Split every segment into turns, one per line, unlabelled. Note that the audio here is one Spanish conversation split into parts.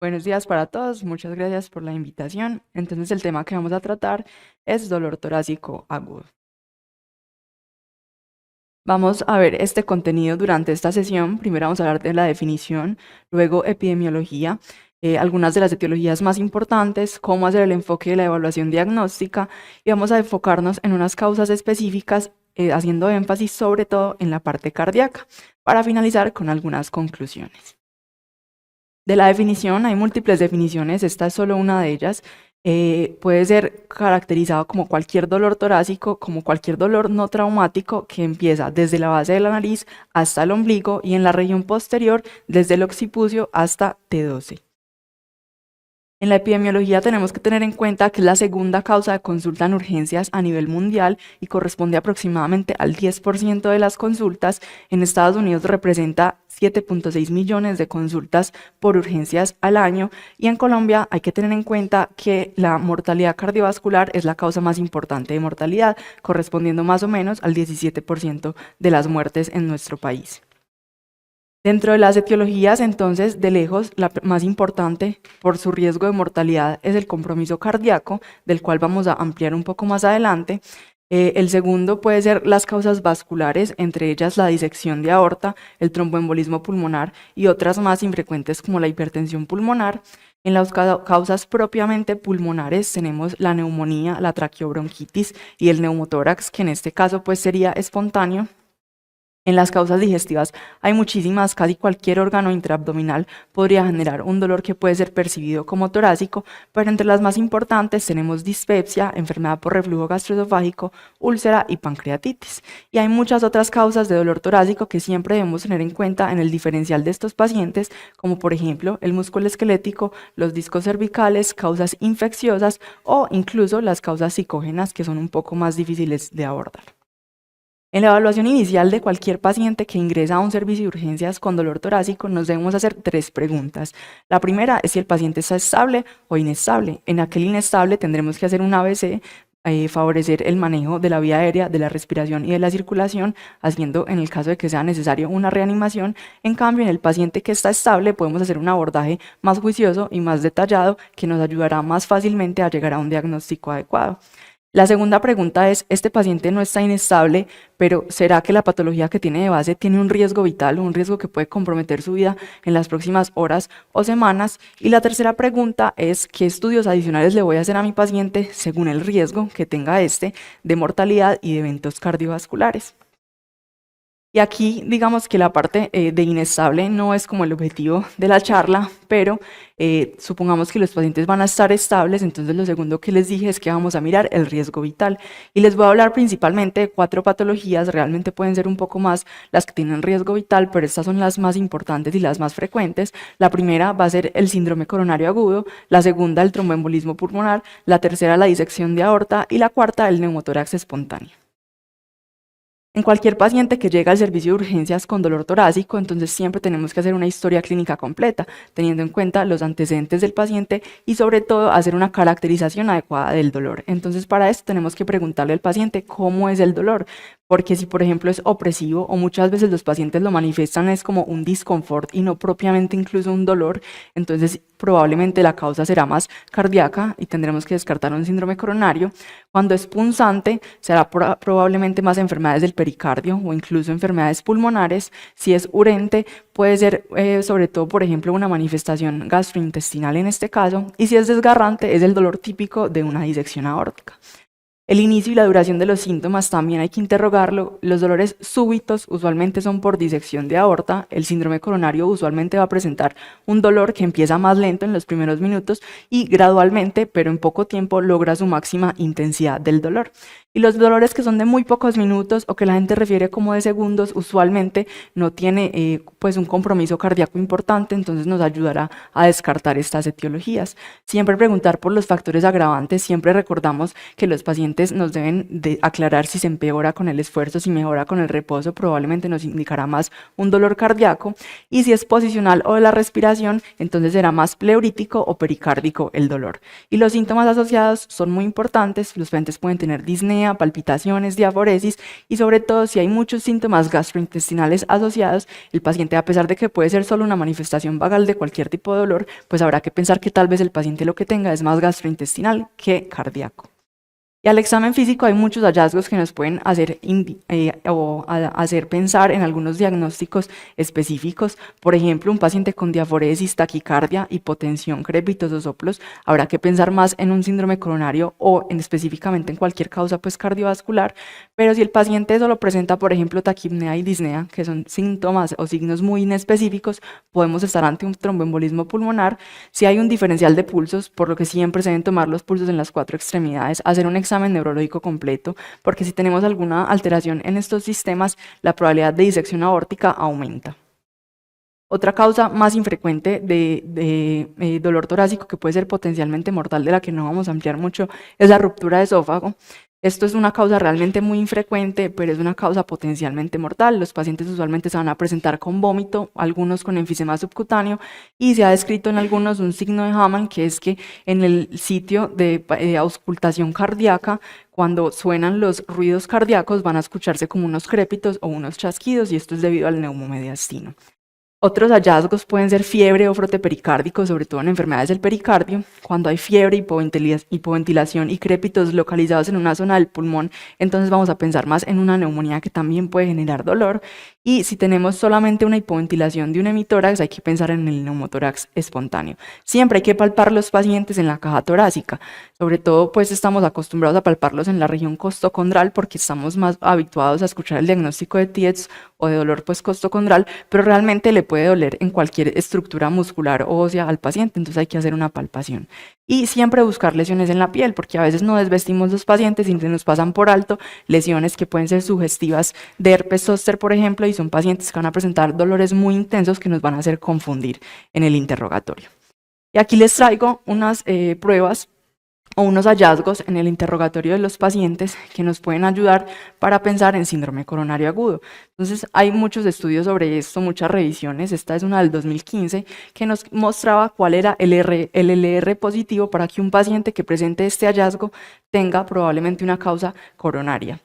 Buenos días para todos, muchas gracias por la invitación. Entonces el tema que vamos a tratar es dolor torácico agudo. Vamos a ver este contenido durante esta sesión. Primero vamos a hablar de la definición, luego epidemiología, algunas de las etiologías más importantes, cómo hacer el enfoque de la evaluación diagnóstica y vamos a enfocarnos en unas causas específicas, haciendo énfasis sobre todo en la parte cardíaca, para finalizar con algunas conclusiones. De la definición, hay múltiples definiciones, esta es solo una de ellas. Puede ser caracterizado como cualquier dolor torácico, como cualquier dolor no traumático que empieza desde la base de la nariz hasta el ombligo y en la región posterior desde el occipucio hasta T12. En la epidemiología tenemos que tener en cuenta que es la segunda causa de consulta en urgencias a nivel mundial y corresponde aproximadamente al 10% de las consultas. En Estados Unidos representa 7.6 millones de consultas por urgencias al año y en Colombia hay que tener en cuenta que la mortalidad cardiovascular es la causa más importante de mortalidad, correspondiendo más o menos al 17% de las muertes en nuestro país. Dentro de las etiologías, entonces, de lejos, la más importante por su riesgo de mortalidad es el compromiso cardíaco, del cual vamos a ampliar un poco más adelante. El segundo puede ser las causas vasculares, entre ellas la disección de aorta, el tromboembolismo pulmonar y otras más infrecuentes como la hipertensión pulmonar. En las causas propiamente pulmonares tenemos la neumonía, la traqueobronquitis y el neumotórax, que en este caso pues sería espontáneo. En las causas digestivas hay muchísimas, casi cualquier órgano intraabdominal podría generar un dolor que puede ser percibido como torácico, pero entre las más importantes tenemos dispepsia, enfermedad por reflujo gastroesofágico, úlcera y pancreatitis. Y hay muchas otras causas de dolor torácico que siempre debemos tener en cuenta en el diferencial de estos pacientes, como por ejemplo el músculo esquelético, los discos cervicales, causas infecciosas o incluso las causas psicógenas, que son un poco más difíciles de abordar. En la evaluación inicial de cualquier paciente que ingresa a un servicio de urgencias con dolor torácico, nos debemos hacer 3 preguntas. La primera es si el paciente está estable o inestable. En aquel inestable tendremos que hacer un ABC, favorecer el manejo de la vía aérea, de la respiración y de la circulación, haciendo en el caso de que sea necesario una reanimación. En cambio, en el paciente que está estable podemos hacer un abordaje más juicioso y más detallado que nos ayudará más fácilmente a llegar a un diagnóstico adecuado. La segunda pregunta es, este paciente no está inestable, pero ¿será que la patología que tiene de base tiene un riesgo vital, un riesgo que puede comprometer su vida en las próximas horas o semanas? Y la tercera pregunta es, ¿qué estudios adicionales le voy a hacer a mi paciente según el riesgo que tenga de mortalidad y de eventos cardiovasculares? Y aquí digamos que la parte de inestable no es como el objetivo de la charla, pero supongamos que los pacientes van a estar estables, entonces lo segundo que les dije es que vamos a mirar el riesgo vital. Y les voy a hablar principalmente de 4 patologías, realmente pueden ser un poco más las que tienen riesgo vital, pero estas son las más importantes y las más frecuentes. La primera va a ser el síndrome coronario agudo, la segunda el tromboembolismo pulmonar, la tercera la disección de aorta y la cuarta el neumotórax espontáneo. En cualquier paciente que llega al servicio de urgencias con dolor torácico, entonces siempre tenemos que hacer una historia clínica completa, teniendo en cuenta los antecedentes del paciente y sobre todo hacer una caracterización adecuada del dolor. Entonces para esto tenemos que preguntarle al paciente cómo es el dolor, porque si por ejemplo es opresivo o muchas veces los pacientes lo manifiestan es como un disconfort y no propiamente incluso un dolor, entonces probablemente la causa será más cardíaca y tendremos que descartar un síndrome coronario. Cuando es punzante será probablemente más enfermedades del pericardio o incluso enfermedades pulmonares. Si es urente puede ser sobre todo por ejemplo una manifestación gastrointestinal en este caso, y si es desgarrante es el dolor típico de una disección aórtica. El inicio y la duración de los síntomas también hay que interrogarlo. Los dolores súbitos usualmente son por disección de aorta. El síndrome coronario usualmente va a presentar un dolor que empieza más lento en los primeros minutos y gradualmente, pero en poco tiempo, logra su máxima intensidad del dolor. Y los dolores que son de muy pocos minutos o que la gente refiere como de segundos, usualmente no tiene pues un compromiso cardíaco importante, entonces nos ayudará a descartar estas etiologías. Siempre preguntar por los factores agravantes, siempre recordamos que los pacientes nos deben de aclarar si se empeora con el esfuerzo, si mejora con el reposo, probablemente nos indicará más un dolor cardíaco, y si es posicional o de la respiración, entonces será más pleurítico o pericárdico el dolor. Y los síntomas asociados son muy importantes, los pacientes pueden tener disnea, disnea, palpitaciones, diaforesis y sobre todo si hay muchos síntomas gastrointestinales asociados, el paciente, a pesar de que puede ser solo una manifestación vagal de cualquier tipo de dolor, pues habrá que pensar que tal vez el paciente lo que tenga es más gastrointestinal que cardíaco. Y al examen físico hay muchos hallazgos que nos pueden hacer, hacer pensar en algunos diagnósticos específicos. Por ejemplo, un paciente con diaforesis, taquicardia, hipotensión, crépitos o soplos, habrá que pensar más en un síndrome coronario o específicamente en cualquier causa pues, cardiovascular. Pero si el paciente solo presenta, por ejemplo, taquipnea y disnea, que son síntomas o signos muy inespecíficos, podemos estar ante un tromboembolismo pulmonar. Si hay un diferencial de pulsos, por lo que siempre se deben tomar los pulsos en las 4 extremidades, hacer un examen neurológico completo, porque si tenemos alguna alteración en estos sistemas, la probabilidad de disección aórtica aumenta. Otra causa más infrecuente de dolor torácico que puede ser potencialmente mortal, de la que no vamos a ampliar mucho, es la ruptura de esófago. Esto es una causa realmente muy infrecuente, pero es una causa potencialmente mortal. Los pacientes usualmente se van a presentar con vómito, algunos con enfisema subcutáneo, y se ha descrito en algunos un signo de Hamann, que es que en el sitio de auscultación cardíaca, cuando suenan los ruidos cardíacos, van a escucharse como unos crépitos o unos chasquidos, y esto es debido al neumomediastino. Otros hallazgos pueden ser fiebre o frote pericárdico, sobre todo en enfermedades del pericardio. Cuando hay fiebre, hipoventilación y crépitos localizados en una zona del pulmón, entonces vamos a pensar más en una neumonía que también puede generar dolor. Y si tenemos solamente una hipoventilación de un hemitórax, hay que pensar en el neumotórax espontáneo. Siempre hay que palpar los pacientes en la caja torácica. Sobre todo, pues estamos acostumbrados a palparlos en la región costocondral porque estamos más habituados a escuchar el diagnóstico de TIEDS o de dolor pues costocondral, pero realmente le puede doler en cualquier estructura muscular o ósea al paciente, entonces hay que hacer una palpación. Y siempre buscar lesiones en la piel, porque a veces no desvestimos los pacientes y se nos pasan por alto lesiones que pueden ser sugestivas de herpes zóster, por ejemplo, y son pacientes que van a presentar dolores muy intensos que nos van a hacer confundir en el interrogatorio. Y aquí les traigo unas pruebas o unos hallazgos en el interrogatorio de los pacientes que nos pueden ayudar para pensar en síndrome coronario agudo. Entonces, hay muchos estudios sobre esto, muchas revisiones. Esta es una del 2015 que nos mostraba cuál era el LR positivo para que un paciente que presente este hallazgo tenga probablemente una causa coronaria.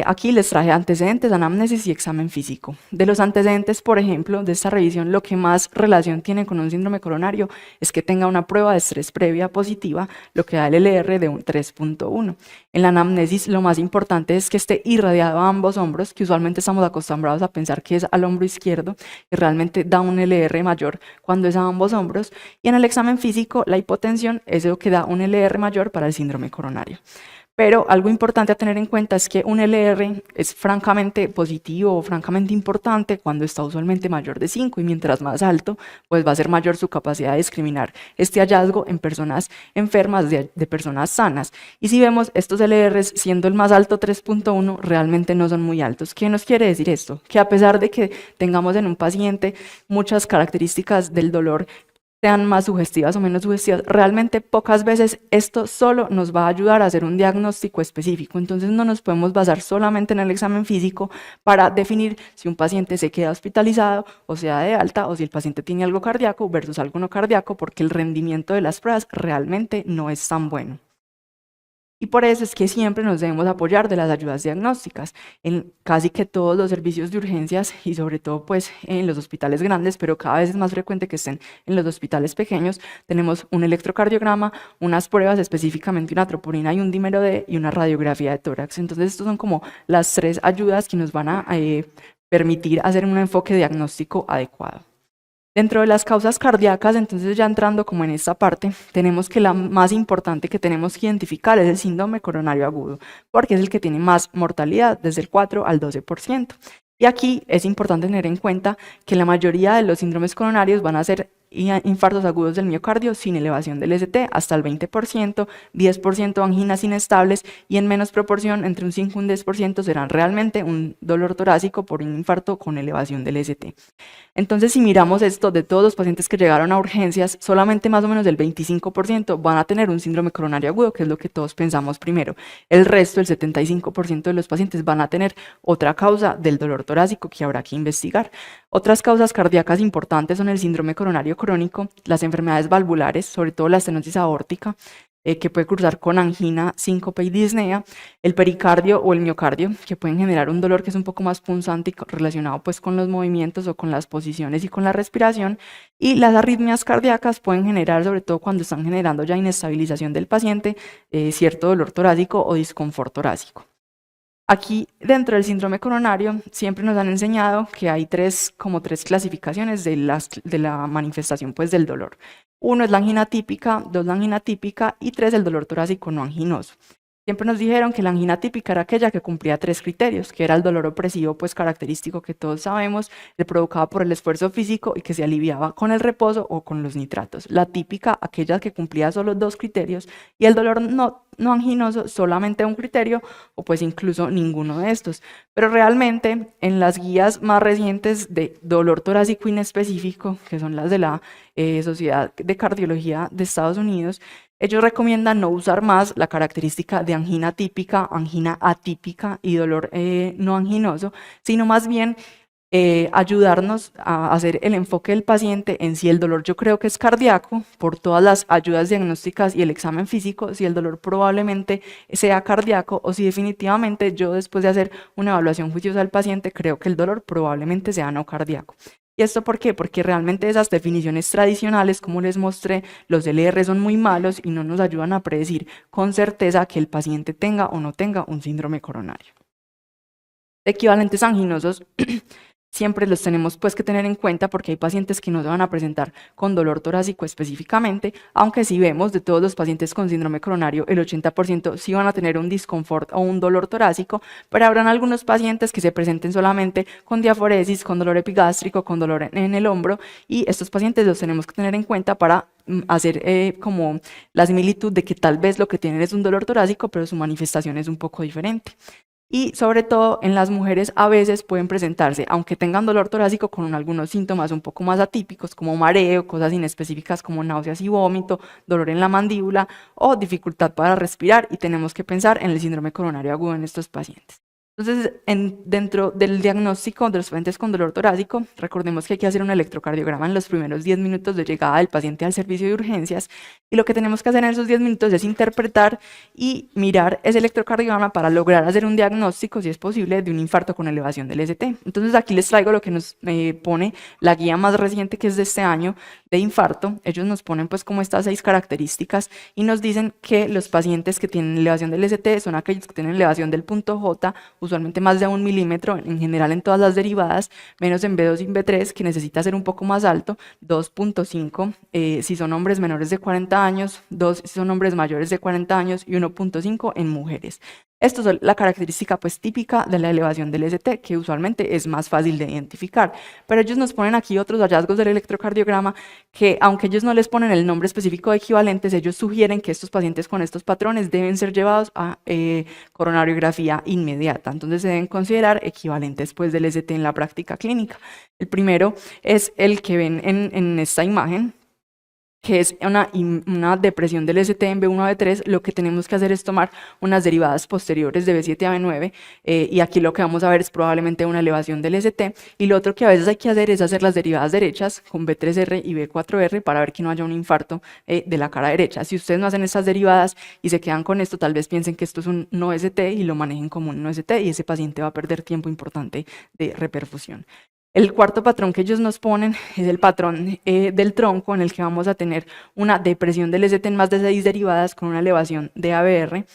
Aquí les traje antecedentes, anamnesis y examen físico. De los antecedentes, por ejemplo, de esta revisión, lo que más relación tiene con un síndrome coronario es que tenga una prueba de estrés previa positiva, lo que da el LR de un 3.1. En la anamnesis, lo más importante es que esté irradiado a ambos hombros, que usualmente estamos acostumbrados a pensar que es al hombro izquierdo, y realmente da un LR mayor cuando es a ambos hombros. Y en el examen físico, la hipotensión es lo que da un LR mayor para el síndrome coronario. Pero algo importante a tener en cuenta es que un LR es francamente positivo o francamente importante cuando está usualmente mayor de 5 y mientras más alto, pues va a ser mayor su capacidad de discriminar este hallazgo en personas enfermas de personas sanas. Y si vemos estos LRs siendo el más alto 3.1, realmente no son muy altos. ¿Qué nos quiere decir esto? Que a pesar de que tengamos en un paciente muchas características del dolor sean más sugestivas o menos sugestivas, realmente pocas veces esto solo nos va a ayudar a hacer un diagnóstico específico. Entonces no nos podemos basar solamente en el examen físico para definir si un paciente se queda hospitalizado o sea de alta o si el paciente tiene algo cardíaco versus algo no cardíaco, porque el rendimiento de las pruebas realmente no es tan bueno. Y por eso es que siempre nos debemos apoyar de las ayudas diagnósticas en casi que todos los servicios de urgencias y sobre todo pues en los hospitales grandes, pero cada vez es más frecuente que estén en los hospitales pequeños. Tenemos un electrocardiograma, unas pruebas, específicamente una troponina y un dímero D y una radiografía de tórax. Entonces estos son como las 3 ayudas que nos van a permitir hacer un enfoque diagnóstico adecuado. Dentro de las causas cardíacas, entonces ya entrando como en esta parte, tenemos que la más importante que tenemos que identificar es el síndrome coronario agudo, porque es el que tiene más mortalidad, desde el 4 al 12%. Y aquí es importante tener en cuenta que la mayoría de los síndromes coronarios van a ser infartos agudos del miocardio sin elevación del ST, hasta el 20%, 10% anginas inestables y en menos proporción, entre un 5 y un 10%, serán realmente un dolor torácico por un infarto con elevación del ST. Entonces, si miramos esto, de todos los pacientes que llegaron a urgencias, solamente más o menos el 25% van a tener un síndrome coronario agudo, que es lo que todos pensamos primero. El resto, el 75% de los pacientes, van a tener otra causa del dolor torácico que habrá que investigar. Otras causas cardíacas importantes son el síndrome coronario crónico, las enfermedades valvulares, sobre todo la estenosis aórtica, que puede cursar con angina, síncope y disnea, el pericardio o el miocardio, que pueden generar un dolor que es un poco más punzante y relacionado pues con los movimientos o con las posiciones y con la respiración, y las arritmias cardíacas pueden generar, sobre todo cuando están generando ya inestabilización del paciente, cierto dolor torácico o disconfort torácico. Aquí, dentro del síndrome coronario, siempre nos han enseñado que hay como tres clasificaciones de la manifestación pues, del dolor. Uno es la angina típica, dos la angina típica y tres el dolor torácico no anginoso. Siempre nos dijeron que la angina típica era aquella que cumplía tres criterios, que era el dolor opresivo, pues característico que todos sabemos, el provocado por el esfuerzo físico y que se aliviaba con el reposo o con los nitratos. La típica, aquella que cumplía solo dos criterios, y el dolor no anginoso, solamente un criterio, o pues incluso ninguno de estos. Pero realmente, en las guías más recientes de dolor torácico inespecífico, que son las de la Sociedad de Cardiología de Estados Unidos, ellos recomiendan no usar más la característica de angina típica, angina atípica y dolor no anginoso, sino más bien ayudarnos a hacer el enfoque del paciente en si el dolor yo creo que es cardíaco, por todas las ayudas diagnósticas y el examen físico, si el dolor probablemente sea cardíaco o si definitivamente yo después de hacer una evaluación juiciosa del paciente creo que el dolor probablemente sea no cardíaco. ¿Y esto por qué? Porque realmente esas definiciones tradicionales, como les mostré, los LR son muy malos y no nos ayudan a predecir con certeza que el paciente tenga o no tenga un síndrome coronario. Equivalentes anginosos siempre los tenemos pues que tener en cuenta porque hay pacientes que no se van a presentar con dolor torácico específicamente, aunque si vemos de todos los pacientes con síndrome coronario, el 80% sí van a tener un disconfort o un dolor torácico, pero habrán algunos pacientes que se presenten solamente con diaforesis, con dolor epigástrico, con dolor en el hombro, y estos pacientes los tenemos que tener en cuenta para hacer como la similitud de que tal vez lo que tienen es un dolor torácico, pero su manifestación es un poco diferente. Y sobre todo en las mujeres a veces pueden presentarse, aunque tengan dolor torácico, con algunos síntomas un poco más atípicos como mareo, cosas inespecíficas como náuseas y vómito, dolor en la mandíbula o dificultad para respirar, y tenemos que pensar en el síndrome coronario agudo en estos pacientes. Entonces, dentro del diagnóstico de los pacientes con dolor torácico, recordemos que hay que hacer un electrocardiograma en los primeros 10 minutos de llegada del paciente al servicio de urgencias, y lo que tenemos que hacer en esos 10 minutos es interpretar y mirar ese electrocardiograma para lograr hacer un diagnóstico, si es posible, de un infarto con elevación del ST. Entonces aquí les traigo lo que nos pone la guía más reciente, que es de este año, de infarto. Ellos nos ponen pues como estas 6 características y nos dicen que los pacientes que tienen elevación del ST son aquellos que tienen elevación del punto J, usualmente más de 1 milímetro, en general en todas las derivadas, menos en B2 y en B3, que necesita ser un poco más alto, 2.5 si son hombres menores de 40 años, 2 si son hombres mayores de 40 años y 1.5 en mujeres. Esto es la característica pues típica de la elevación del ST, que usualmente es más fácil de identificar, pero ellos nos ponen aquí otros hallazgos del electrocardiograma que, aunque ellos no les ponen el nombre específico de equivalentes, ellos sugieren que estos pacientes con estos patrones deben ser llevados a coronariografía inmediata. Entonces se deben considerar equivalentes pues del ST en la práctica clínica. El primero es el que ven en esta imagen, que es una depresión del ST en B1 a B3. Lo que tenemos que hacer es tomar unas derivadas posteriores de B7 a B9, y aquí lo que vamos a ver es probablemente una elevación del ST, y lo otro que a veces hay que hacer es hacer las derivadas derechas con B3R y B4R para ver que no haya un infarto de la cara derecha. Si ustedes no hacen estas derivadas y se quedan con esto, tal vez piensen que esto es un no ST y lo manejen como un no ST, y ese paciente va a perder tiempo importante de reperfusión. El cuarto patrón que ellos nos ponen es el patrón del tronco, en el que vamos a tener una depresión del ST en más de 6 derivadas con una elevación de ABR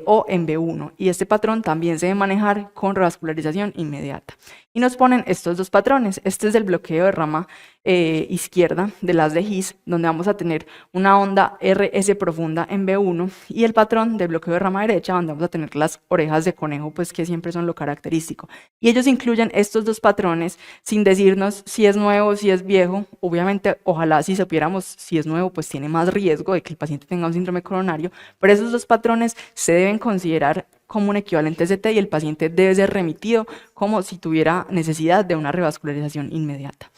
o en B1, y este patrón también se debe manejar con revascularización inmediata. Y nos ponen estos dos patrones. Este es el bloqueo de rama izquierda de las de His, donde vamos a tener una onda RS profunda en B1, y el patrón de bloqueo de rama derecha, donde vamos a tener las orejas de conejo, pues que siempre son lo característico. Y ellos incluyen estos dos patrones sin decirnos si es nuevo, si es viejo. Obviamente, ojalá si supiéramos si es nuevo, pues tiene más riesgo de que el paciente tenga un síndrome coronario, pero esos dos patrones se deben considerar como un equivalente ST, y el paciente debe ser remitido como si tuviera necesidad de una revascularización inmediata.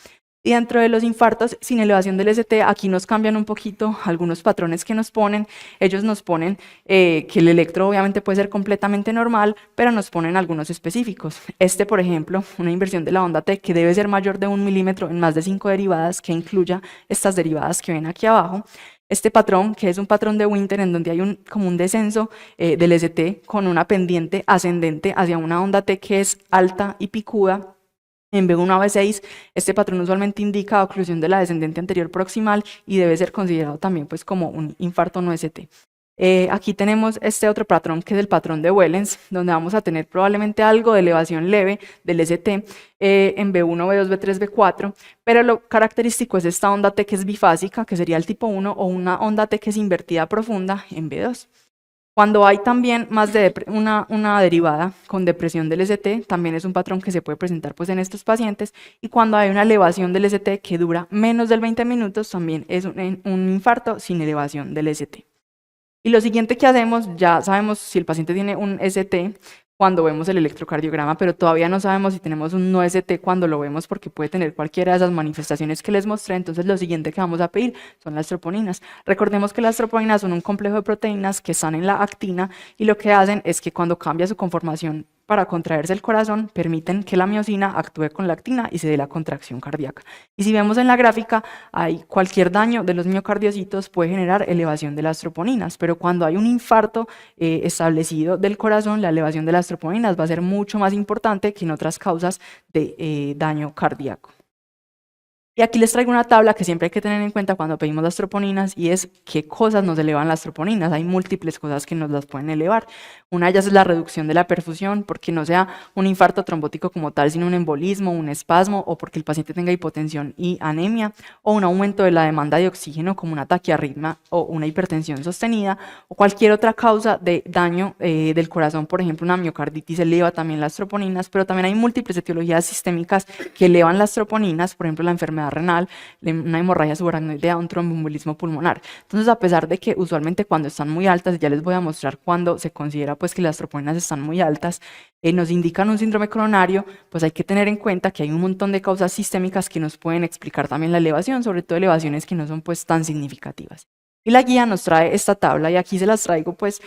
Y dentro de los infartos sin elevación del ST, aquí nos cambian un poquito algunos patrones que nos ponen. Ellos nos ponen que el electro obviamente puede ser completamente normal, pero nos ponen algunos específicos. Este, por ejemplo, una inversión de la onda T que debe ser mayor de 1 milímetro en más de 5 derivadas, que incluya estas derivadas que ven aquí abajo. este patrón, que es un patrón de Winter en donde hay como un descenso del ST con una pendiente ascendente hacia una onda T que es alta y picuda. En B1 a B6, este patrón usualmente indica oclusión de la descendente anterior proximal y debe ser considerado también pues como un infarto no ST. Aquí tenemos este otro patrón que es el patrón de Wellens, donde vamos a tener probablemente algo de elevación leve del ST en B1, B2, B3, B4, pero lo característico es esta onda T que es bifásica, que sería el tipo 1, o una onda T que es invertida profunda en B2. Cuando hay también más de una derivada con depresión del ST, también es un patrón que se puede presentar pues, en estos pacientes, y cuando hay una elevación del ST que dura menos de 20 minutos, también es un infarto sin elevación del ST. Y lo siguiente que hacemos, ya sabemos si el paciente tiene un ST cuando vemos el electrocardiograma, pero todavía no sabemos si tenemos un no ST cuando lo vemos porque puede tener cualquiera de esas manifestaciones que les mostré. Entonces lo siguiente que vamos a pedir son las troponinas. Recordemos que las troponinas son un complejo de proteínas que están en la actina y lo que hacen es que cuando cambia su conformación para contraerse el corazón, permiten que la miocina actúe con la actina y se dé la contracción cardíaca. Y si vemos en la gráfica, hay cualquier daño de los miocardiocitos puede generar elevación de las troponinas, pero cuando hay un infarto establecido del corazón, la elevación de las troponinas va a ser mucho más importante que en otras causas de daño cardíaco. Y aquí les traigo una tabla que siempre hay que tener en cuenta cuando pedimos las troponinas, y es qué cosas nos elevan las troponinas. Hay múltiples cosas que nos las pueden elevar. Una de ellas es la reducción de la perfusión, porque no sea un infarto trombótico como tal, sino un embolismo, un espasmo, o porque el paciente tenga hipotensión y anemia, o un aumento de la demanda de oxígeno como una taquiarritmia o una hipertensión sostenida, o cualquier otra causa de daño del corazón. Por ejemplo, una miocarditis eleva también las troponinas, pero también hay múltiples etiologías sistémicas que elevan las troponinas, por ejemplo, la enfermedad renal, una hemorragia subaracnoidea, un tromboembolismo pulmonar. Entonces, a pesar de que usualmente cuando están muy altas, ya les voy a mostrar cuando se considera pues que las troponinas están muy altas, nos indican un síndrome coronario, pues hay que tener en cuenta que hay un montón de causas sistémicas que nos pueden explicar también la elevación, sobre todo elevaciones que no son pues tan significativas. Y la guía nos trae esta tabla, y aquí se las traigo pues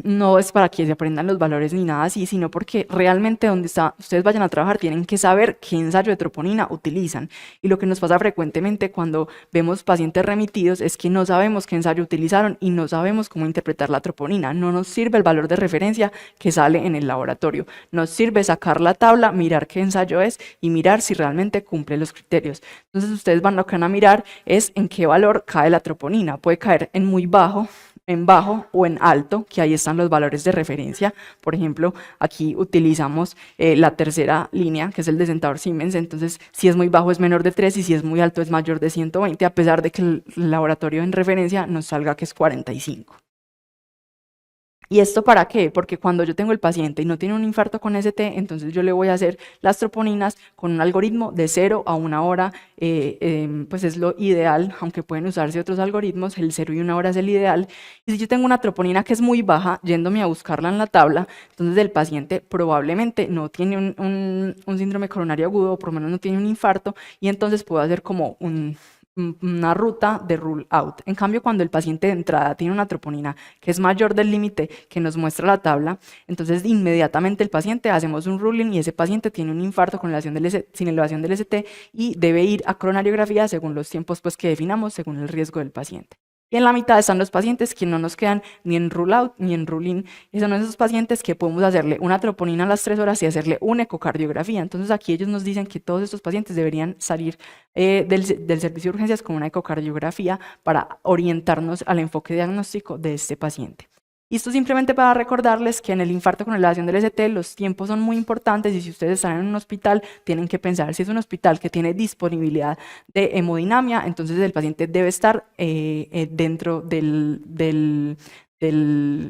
no es para que se aprendan los valores ni nada así, sino porque realmente donde ustedes vayan a trabajar tienen que saber qué ensayo de troponina utilizan. Y lo que nos pasa frecuentemente cuando vemos pacientes remitidos es que no sabemos qué ensayo utilizaron y no sabemos cómo interpretar la troponina. No nos sirve el valor de referencia que sale en el laboratorio. Nos sirve sacar la tabla, mirar qué ensayo es y mirar si realmente cumple los criterios. Entonces ustedes lo que van a mirar es en qué valor cae la troponina. Puede caer en muy bajo, en bajo o en alto, que ahí están los valores de referencia. Por ejemplo, aquí utilizamos la tercera línea, que es el de Centaur Siemens. Entonces, si es muy bajo es menor de 3 y si es muy alto es mayor de 120, a pesar de que el laboratorio en referencia nos salga que es 45. ¿Y esto para qué? Porque cuando yo tengo el paciente y no tiene un infarto con ST, entonces yo le voy a hacer las troponinas con un algoritmo de 0 a 1 hora, pues es lo ideal, aunque pueden usarse otros algoritmos, el 0 y 1 hora es el ideal. Y si yo tengo una troponina que es muy baja, yéndome a buscarla en la tabla, entonces el paciente probablemente no tiene un síndrome coronario agudo, o por lo menos no tiene un infarto, y entonces puedo hacer como una ruta de rule out. En cambio, cuando el paciente de entrada tiene una troponina que es mayor del límite que nos muestra la tabla, entonces inmediatamente el paciente hacemos un ruling y ese paciente tiene un infarto con sin elevación del ST y debe ir a coronariografía según los tiempos pues, que definamos, según el riesgo del paciente. Y en la mitad están los pacientes que no nos quedan ni en rule out ni en rule in. Y son esos pacientes que podemos hacerle una troponina a las 3 horas y hacerle una ecocardiografía. Entonces aquí ellos nos dicen que todos estos pacientes deberían salir del servicio de urgencias con una ecocardiografía para orientarnos al enfoque diagnóstico de este paciente. Y esto simplemente para recordarles que en el infarto con elevación del ST los tiempos son muy importantes, y si ustedes están en un hospital tienen que pensar si es un hospital que tiene disponibilidad de hemodinamia, entonces el paciente debe estar dentro del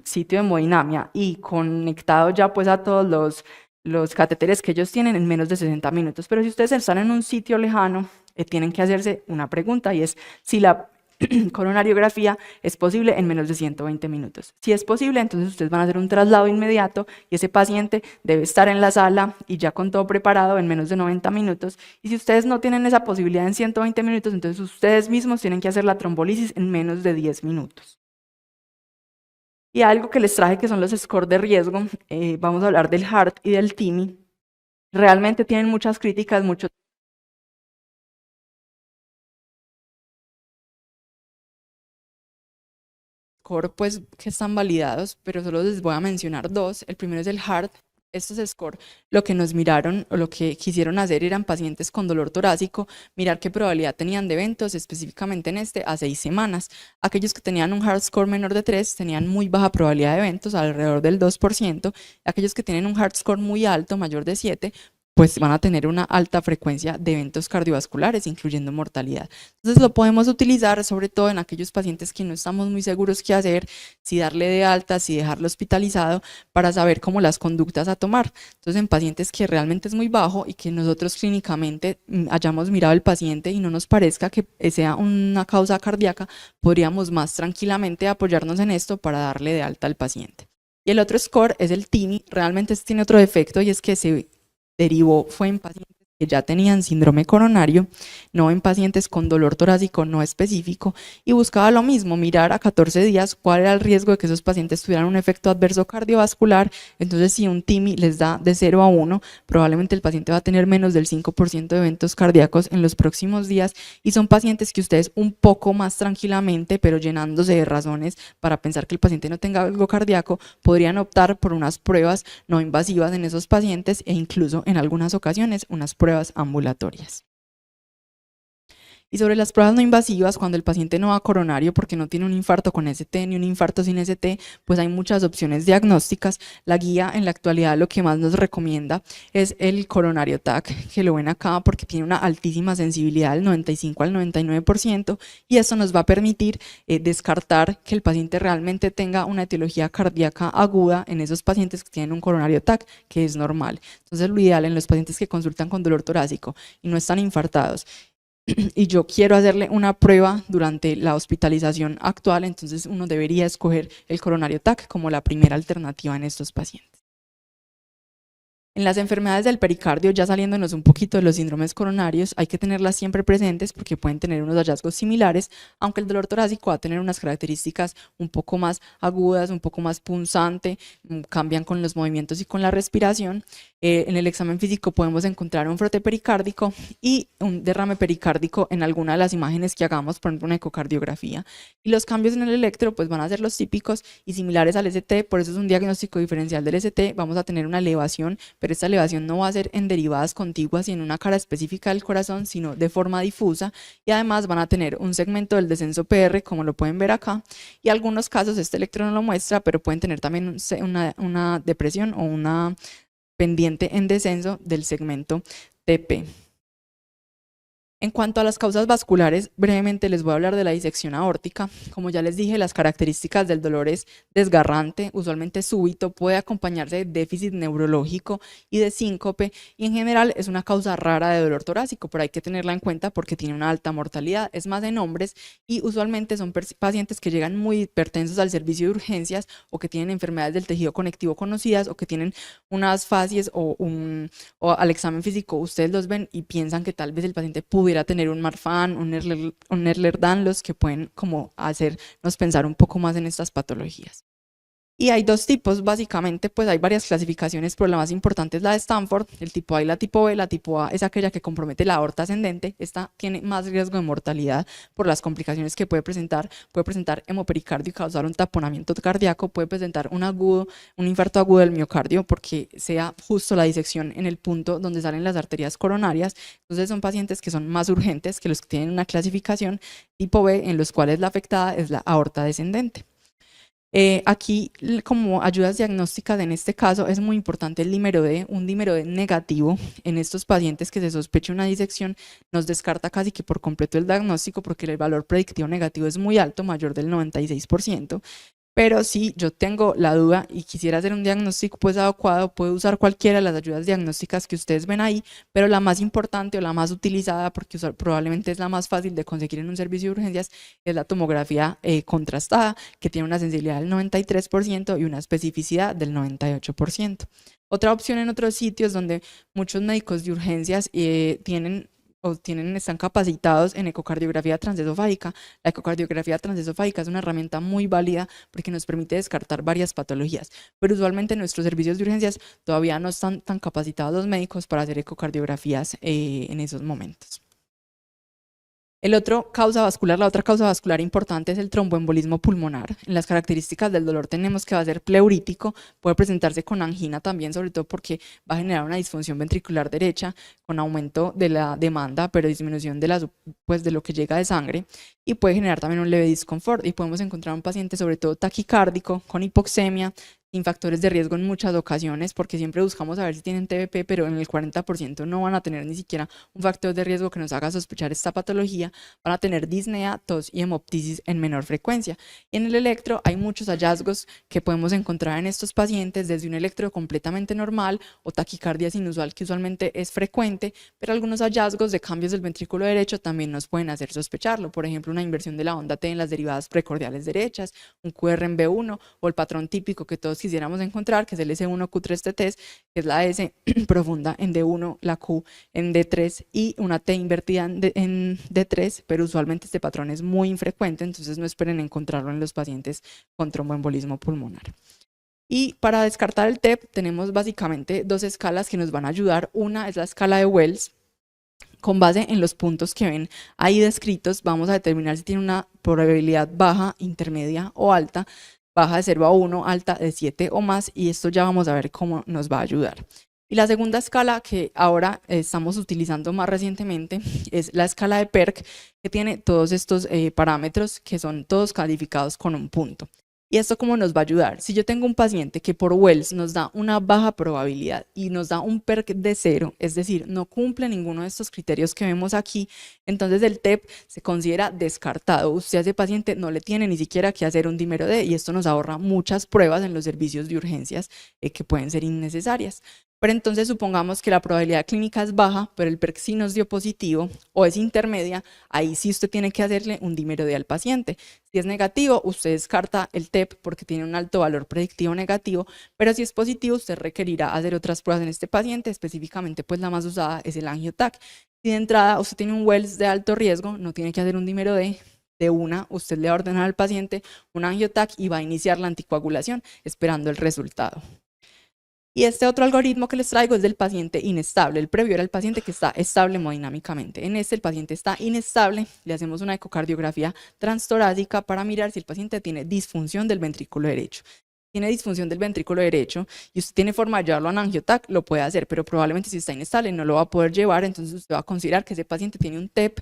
sitio de hemodinamia y conectado ya pues a todos los catéteres que ellos tienen en menos de 60 minutos. Pero si ustedes están en un sitio lejano, tienen que hacerse una pregunta, y es si la coronariografía es posible en menos de 120 minutos. Si es posible, entonces ustedes van a hacer un traslado inmediato y ese paciente debe estar en la sala y ya con todo preparado en menos de 90 minutos. Y si ustedes no tienen esa posibilidad en 120 minutos, entonces ustedes mismos tienen que hacer la trombolisis en menos de 10 minutos. Y algo que les traje que son los scores de riesgo, vamos a hablar del HART y del TIMI. Realmente tienen muchas críticas, muchos score pues que están validados, pero solo les voy a mencionar dos. El primero es el HART. Estos score lo que nos miraron o lo que quisieron hacer eran pacientes con dolor torácico, mirar qué probabilidad tenían de eventos, específicamente en este a 6 semanas. Aquellos que tenían un HART score menor de 3 tenían muy baja probabilidad de eventos, alrededor del 2%. Aquellos que tienen un HART score muy alto, mayor de 7, pues van a tener una alta frecuencia de eventos cardiovasculares, incluyendo mortalidad. Entonces lo podemos utilizar sobre todo en aquellos pacientes que no estamos muy seguros qué hacer, si darle de alta, si dejarlo hospitalizado, para saber cómo las conductas a tomar. Entonces en pacientes que realmente es muy bajo y que nosotros clínicamente hayamos mirado al paciente y no nos parezca que sea una causa cardíaca, podríamos más tranquilamente apoyarnos en esto para darle de alta al paciente. Y el otro score es el TIMI. Realmente este tiene otro defecto y es que se derivó fue en pacientes que ya tenían síndrome coronario, no en pacientes con dolor torácico no específico, y buscaba lo mismo, mirar a 14 días cuál era el riesgo de que esos pacientes tuvieran un efecto adverso cardiovascular. Entonces si un TIMI les da de 0 a 1, probablemente el paciente va a tener menos del 5% de eventos cardíacos en los próximos días, y son pacientes que ustedes un poco más tranquilamente, pero llenándose de razones para pensar que el paciente no tenga algo cardíaco, podrían optar por unas pruebas no invasivas en esos pacientes e incluso en algunas ocasiones unas pruebas ambulatorias. Y sobre las pruebas no invasivas, cuando el paciente no va a coronario porque no tiene un infarto con ST ni un infarto sin ST, pues hay muchas opciones diagnósticas. La guía en la actualidad lo que más nos recomienda es el coronario TAC, que lo ven acá porque tiene una altísima sensibilidad del 95 al 99%, y eso nos va a permitir descartar que el paciente realmente tenga una etiología cardíaca aguda en esos pacientes que tienen un coronario TAC, que es normal. Entonces lo ideal en los pacientes que consultan con dolor torácico y no están infartados y yo quiero hacerle una prueba durante la hospitalización actual, entonces uno debería escoger el coronario TAC como la primera alternativa en estos pacientes. En las enfermedades del pericardio, ya saliéndonos un poquito de los síndromes coronarios, hay que tenerlas siempre presentes porque pueden tener unos hallazgos similares, aunque el dolor torácico va a tener unas características un poco más agudas, un poco más punzante, cambian con los movimientos y con la respiración. En el examen físico podemos encontrar un frote pericárdico y un derrame pericárdico en alguna de las imágenes que hagamos, por ejemplo una ecocardiografía. Y los cambios en el electro pues van a ser los típicos y similares al ST, por eso es un diagnóstico diferencial del ST. Vamos a tener una elevación, pero esta elevación no va a ser en derivadas contiguas y en una cara específica del corazón, sino de forma difusa, y además van a tener un segmento del descenso PR, como lo pueden ver acá, y en algunos casos este electro no lo muestra, pero pueden tener también una depresión o una pendiente en descenso del segmento TP. En cuanto a las causas vasculares, brevemente les voy a hablar de la disección aórtica. Como ya les dije, las características del dolor es desgarrante, usualmente súbito, puede acompañarse de déficit neurológico y de síncope, y en general es una causa rara de dolor torácico, pero hay que tenerla en cuenta porque tiene una alta mortalidad, es más en hombres, y usualmente son pacientes que llegan muy hipertensos al servicio de urgencias o que tienen enfermedades del tejido conectivo conocidas o que tienen unas fascies o al examen físico ustedes los ven y piensan que tal vez el paciente pudiera tener un Marfan, un Ehlers-Danlos, que pueden como hacernos pensar un poco más en estas patologías. Y hay dos tipos, básicamente, pues hay varias clasificaciones, pero la más importante es la de Stanford, el tipo A y la tipo B. La tipo A es aquella que compromete la aorta ascendente. Esta tiene más riesgo de mortalidad por las complicaciones que puede presentar hemopericardio y causar un taponamiento cardíaco, puede presentar un infarto agudo del miocardio porque sea justo la disección en el punto donde salen las arterias coronarias. Entonces son pacientes que son más urgentes que los que tienen una clasificación tipo B, en los cuales la afectada es la aorta descendente. Aquí, como ayudas diagnósticas, en este caso es muy importante el dímero D. Un dímero D negativo en estos pacientes que se sospecha una disección nos descarta casi que por completo el diagnóstico, porque el valor predictivo negativo es muy alto, mayor del 96%. Pero si yo tengo la duda y quisiera hacer un diagnóstico pues adecuado, puedo usar cualquiera de las ayudas diagnósticas que ustedes ven ahí, pero la más importante o la más utilizada, porque probablemente es la más fácil de conseguir en un servicio de urgencias, es la tomografía contrastada, que tiene una sensibilidad del 93% y una especificidad del 98%. Otra opción en otros sitios donde muchos médicos de urgencias están capacitados en ecocardiografía transesofágica. La ecocardiografía transesofágica es una herramienta muy válida porque nos permite descartar varias patologías, pero usualmente en nuestros servicios de urgencias todavía no están tan capacitados los médicos para hacer ecocardiografías en esos momentos. La otra causa vascular importante es el tromboembolismo pulmonar. En las características del dolor tenemos que va a ser pleurítico, puede presentarse con angina también, sobre todo porque va a generar una disfunción ventricular derecha con aumento de la demanda, pero disminución pues, de lo que llega de sangre, y puede generar también un leve disconfort, y podemos encontrar un paciente sobre todo taquicárdico, con hipoxemia, sin factores de riesgo en muchas ocasiones, porque siempre buscamos saber si tienen TBP, pero en el 40% no van a tener ni siquiera un factor de riesgo que nos haga sospechar esta patología, van a tener disnea, tos y hemoptisis en menor frecuencia. Y en el electro hay muchos hallazgos que podemos encontrar en estos pacientes, desde un electro completamente normal o taquicardia inusual, que usualmente es frecuente, pero algunos hallazgos de cambios del ventrículo derecho también nos pueden hacer sospecharlo. Por ejemplo, una inversión de la onda T en las derivadas precordiales derechas, un QR en B1 o el patrón típico que todos quisiéramos encontrar, que es el S1Q3TT, que es la S profunda en D1, la Q en D3 y una T invertida en D3, pero usualmente este patrón es muy infrecuente, entonces no esperen encontrarlo en los pacientes con tromboembolismo pulmonar. Y para descartar el TEP tenemos básicamente dos escalas que nos van a ayudar. Una es la escala de Wells. Con base en los puntos que ven ahí descritos, vamos a determinar si tiene una probabilidad baja, intermedia o alta, baja de 0 a 1, alta de 7 o más, y esto ya vamos a ver cómo nos va a ayudar. Y la segunda escala que ahora estamos utilizando más recientemente es la escala de PERC, que tiene todos estos parámetros que son todos calificados con un punto. ¿Y esto cómo nos va a ayudar? Si yo tengo un paciente que por Wells nos da una baja probabilidad y nos da un PERC de 0, es decir, no cumple ninguno de estos criterios que vemos aquí, entonces el TEP se considera descartado. Usted a ese paciente no le tiene ni siquiera que hacer un dímero D, y esto nos ahorra muchas pruebas en los servicios de urgencias que pueden ser innecesarias. Pero entonces supongamos que la probabilidad clínica es baja, pero el PERC sí nos dio positivo, o es intermedia, ahí sí usted tiene que hacerle un dímero D al paciente. Si es negativo, usted descarta el TEP porque tiene un alto valor predictivo negativo, pero si es positivo, usted requerirá hacer otras pruebas en este paciente, específicamente pues la más usada es el angioTAC. Si de entrada usted tiene un Wells de alto riesgo, no tiene que hacer un dímero D, de una, usted le va a ordenar al paciente un angioTAC y va a iniciar la anticoagulación esperando el resultado. Y este otro algoritmo que les traigo es del paciente inestable. El previo era el paciente que está estable hemodinámicamente. En este el paciente está inestable, le hacemos una ecocardiografía transtorácica para mirar si el paciente tiene disfunción del ventrículo derecho. Tiene disfunción del ventrículo derecho y usted tiene forma de llevarlo a un angioTAC, lo puede hacer, pero probablemente si está inestable no lo va a poder llevar, entonces usted va a considerar que ese paciente tiene un TEP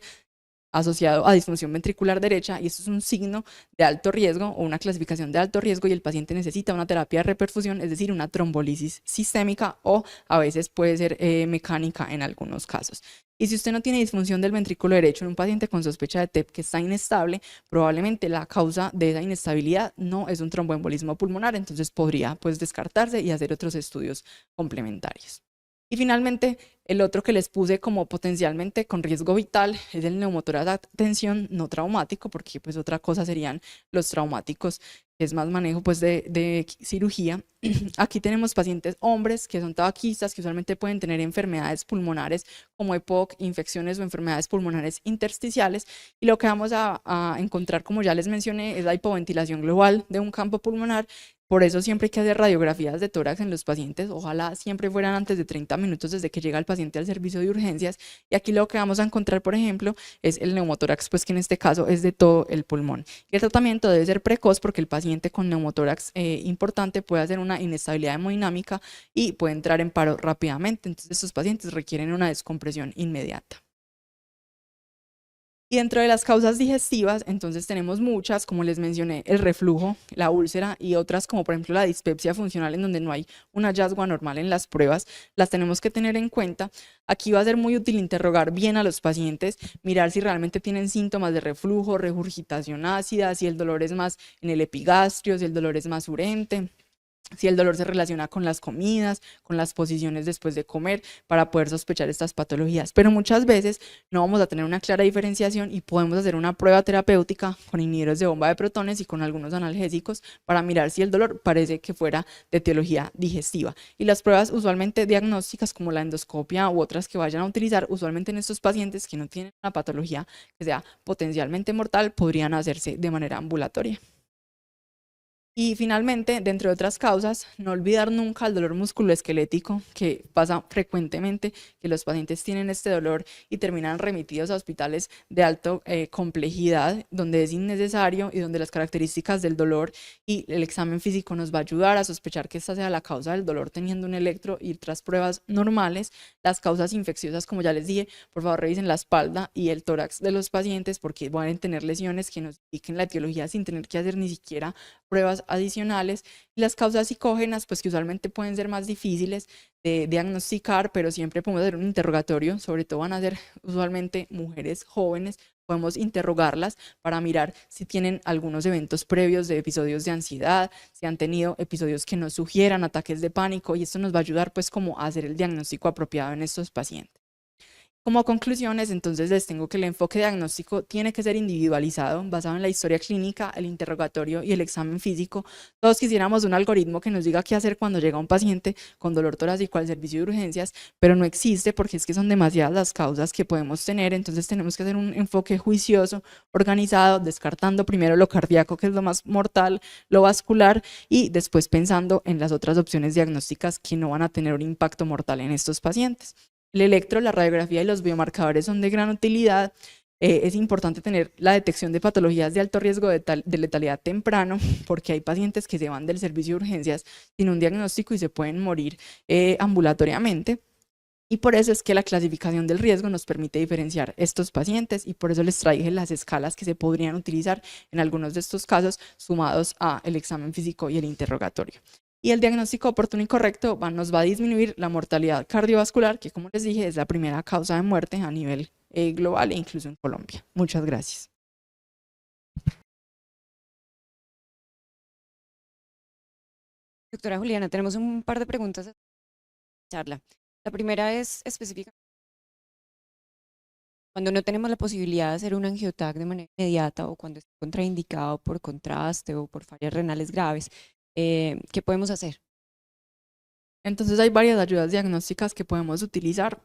asociado a disfunción ventricular derecha, y esto es un signo de alto riesgo o una clasificación de alto riesgo, y el paciente necesita una terapia de reperfusión, es decir, una trombolisis sistémica, o a veces puede ser mecánica en algunos casos. Y si usted no tiene disfunción del ventrículo derecho en un paciente con sospecha de TEP que está inestable, probablemente la causa de esa inestabilidad no es un tromboembolismo pulmonar, entonces podría pues descartarse y hacer otros estudios complementarios. Y finalmente, el otro que les puse como potencialmente con riesgo vital es el neumotórax de atención no traumático, porque pues otra cosa serían los traumáticos, que es más manejo pues de cirugía. Aquí tenemos pacientes hombres que son tabaquistas, que usualmente pueden tener enfermedades pulmonares como EPOC, infecciones o enfermedades pulmonares intersticiales, y lo que vamos a encontrar, como ya les mencioné, es la hipoventilación global de un campo pulmonar. Por eso siempre hay que hacer radiografías de tórax en los pacientes, ojalá siempre fueran antes de 30 minutos desde que llega el paciente al servicio de urgencias, y aquí lo que vamos a encontrar, por ejemplo, es el neumotórax, pues que en este caso es de todo el pulmón. Y el tratamiento debe ser precoz porque el paciente con neumotórax importante puede hacer una inestabilidad hemodinámica y puede entrar en paro rápidamente, entonces estos pacientes requieren una descompresión inmediata. Y dentro de las causas digestivas, entonces tenemos muchas, como les mencioné, el reflujo, la úlcera, y otras como por ejemplo la dispepsia funcional, en donde no hay un hallazgo anormal en las pruebas, las tenemos que tener en cuenta. Aquí va a ser muy útil interrogar bien a los pacientes, mirar si realmente tienen síntomas de reflujo, regurgitación ácida, si el dolor es más en el epigastrio, si el dolor es más urente, si el dolor se relaciona con las comidas, con las posiciones después de comer, para poder sospechar estas patologías. Pero muchas veces no vamos a tener una clara diferenciación y podemos hacer una prueba terapéutica con inhibidores de bomba de protones y con algunos analgésicos para mirar si el dolor parece que fuera de etiología digestiva. Y las pruebas usualmente diagnósticas, como la endoscopia u otras que vayan a utilizar, usualmente en estos pacientes que no tienen una patología que sea potencialmente mortal, podrían hacerse de manera ambulatoria. Y finalmente, dentro de otras causas, no olvidar nunca el dolor musculoesquelético, que pasa frecuentemente, que los pacientes tienen este dolor y terminan remitidos a hospitales de alta complejidad, donde es innecesario y donde las características del dolor y el examen físico nos va a ayudar a sospechar que esta sea la causa del dolor teniendo un electro y tras pruebas normales. Las causas infecciosas, como ya les dije, por favor revisen la espalda y el tórax de los pacientes porque van a tener lesiones que nos indiquen la etiología sin tener que hacer ni siquiera pruebas adicionales. Y las causas psicógenas, pues que usualmente pueden ser más difíciles de diagnosticar, pero siempre podemos hacer un interrogatorio, sobre todo van a ser usualmente mujeres jóvenes, podemos interrogarlas para mirar si tienen algunos eventos previos de episodios de ansiedad, si han tenido episodios que nos sugieran ataques de pánico, y esto nos va a ayudar pues como a hacer el diagnóstico apropiado en estos pacientes. Como conclusiones, entonces les tengo que el enfoque diagnóstico tiene que ser individualizado, basado en la historia clínica, el interrogatorio y el examen físico. Todos quisiéramos un algoritmo que nos diga qué hacer cuando llega un paciente con dolor torácico al servicio de urgencias, pero no existe porque es que son demasiadas las causas que podemos tener, entonces tenemos que hacer un enfoque juicioso, organizado, descartando primero lo cardíaco, que es lo más mortal, lo vascular, y después pensando en las otras opciones diagnósticas que no van a tener un impacto mortal en estos pacientes. El electro, la radiografía y los biomarcadores son de gran utilidad. Es importante tener la detección de patologías de alto riesgo de letalidad temprano, porque hay pacientes que se van del servicio de urgencias sin un diagnóstico y se pueden morir ambulatoriamente. Y por eso es que la clasificación del riesgo nos permite diferenciar estos pacientes, y por eso les traje las escalas que se podrían utilizar en algunos de estos casos sumados al examen físico y el interrogatorio. Y el diagnóstico oportuno y correcto nos va a disminuir la mortalidad cardiovascular, que como les dije es la primera causa de muerte a nivel global e incluso en Colombia. Muchas gracias.
Doctora Juliana, tenemos un par de preguntas a charla. La primera es específica. Cuando no tenemos la posibilidad de hacer un angioTAC de manera inmediata o cuando está contraindicado por contraste o por fallas renales graves, ¿qué podemos hacer?
Entonces hay varias ayudas diagnósticas que podemos utilizar.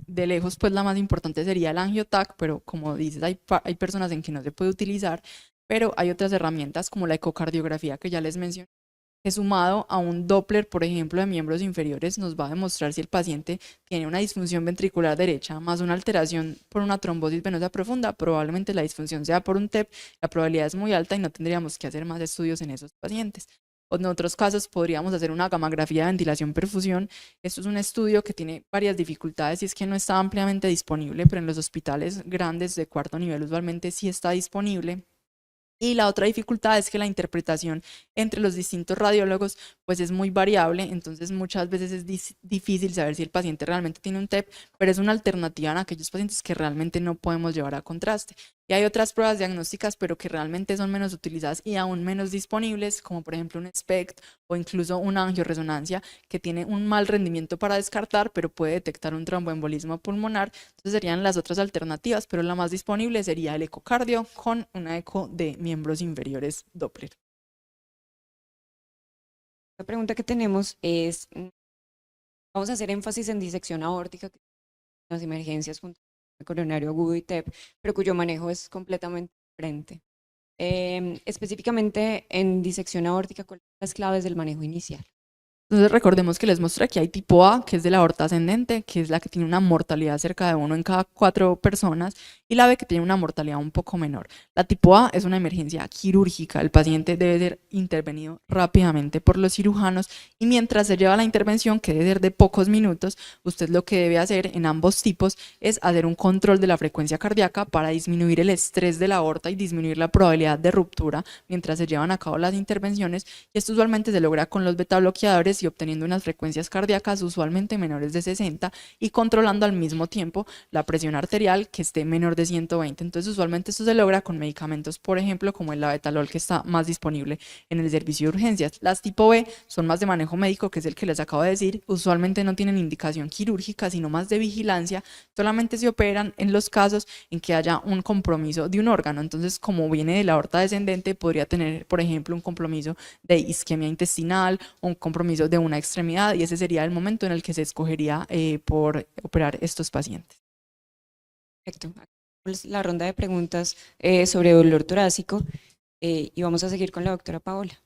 De lejos, pues la más importante sería el angioTAC, pero como dices, hay personas en que no se puede utilizar, pero hay otras herramientas como la ecocardiografía que ya les mencioné, que sumado a un Doppler, por ejemplo, de miembros inferiores, nos va a demostrar si el paciente tiene una disfunción ventricular derecha más una alteración por una trombosis venosa profunda. Probablemente la disfunción sea por un TEP, la probabilidad es muy alta y no tendríamos que hacer más estudios en esos pacientes. O en otros casos podríamos hacer una gammagrafía de ventilación-perfusión. Esto es un estudio que tiene varias dificultades y es que no está ampliamente disponible, pero en los hospitales grandes de cuarto nivel usualmente sí está disponible. Y la otra dificultad es que la interpretación entre los distintos radiólogos pues es muy variable, entonces muchas veces es difícil saber si el paciente realmente tiene un TEP, pero es una alternativa en aquellos pacientes que realmente no podemos llevar a contraste. Y hay otras pruebas diagnósticas, pero que realmente son menos utilizadas y aún menos disponibles, como por ejemplo un SPECT o incluso una angioresonancia, que tiene un mal rendimiento para descartar, pero puede detectar un tromboembolismo pulmonar. Entonces serían las otras alternativas, pero la más disponible sería el ecocardio con una eco de miembros inferiores Doppler.
La pregunta que tenemos es, vamos a hacer énfasis en disección aórtica, las emergencias con coronario agudo y TEP, pero cuyo manejo es completamente diferente. Específicamente en disección aórtica, ¿cuáles son las claves del manejo inicial?
Entonces recordemos que les mostré que hay tipo A, que es de la aorta ascendente, que es la que tiene una mortalidad cerca de 1 en cada 4 personas, y la B, que tiene una mortalidad un poco menor. La tipo A es una emergencia quirúrgica, el paciente debe ser intervenido rápidamente por los cirujanos y mientras se lleva la intervención, que debe ser de pocos minutos, usted lo que debe hacer en ambos tipos es hacer un control de la frecuencia cardíaca para disminuir el estrés de la aorta y disminuir la probabilidad de ruptura mientras se llevan a cabo las intervenciones, y esto usualmente se logra con los beta bloqueadores y obteniendo unas frecuencias cardíacas usualmente menores de 60 y controlando al mismo tiempo la presión arterial que esté menor de 120. Entonces usualmente esto se logra con medicamentos, por ejemplo, como el labetalol, que está más disponible en el servicio de urgencias. Las tipo B son más de manejo médico, que es el que les acabo de decir. Usualmente no tienen indicación quirúrgica, sino más de vigilancia. Solamente se operan en los casos en que haya un compromiso de un órgano. Entonces, como viene de la aorta descendente, podría tener, por ejemplo, un compromiso de isquemia intestinal o un compromiso de una extremidad, y ese sería el momento en el que se escogería por operar estos pacientes.
Perfecto. La ronda de preguntas sobre dolor torácico y vamos a seguir con la doctora Paola.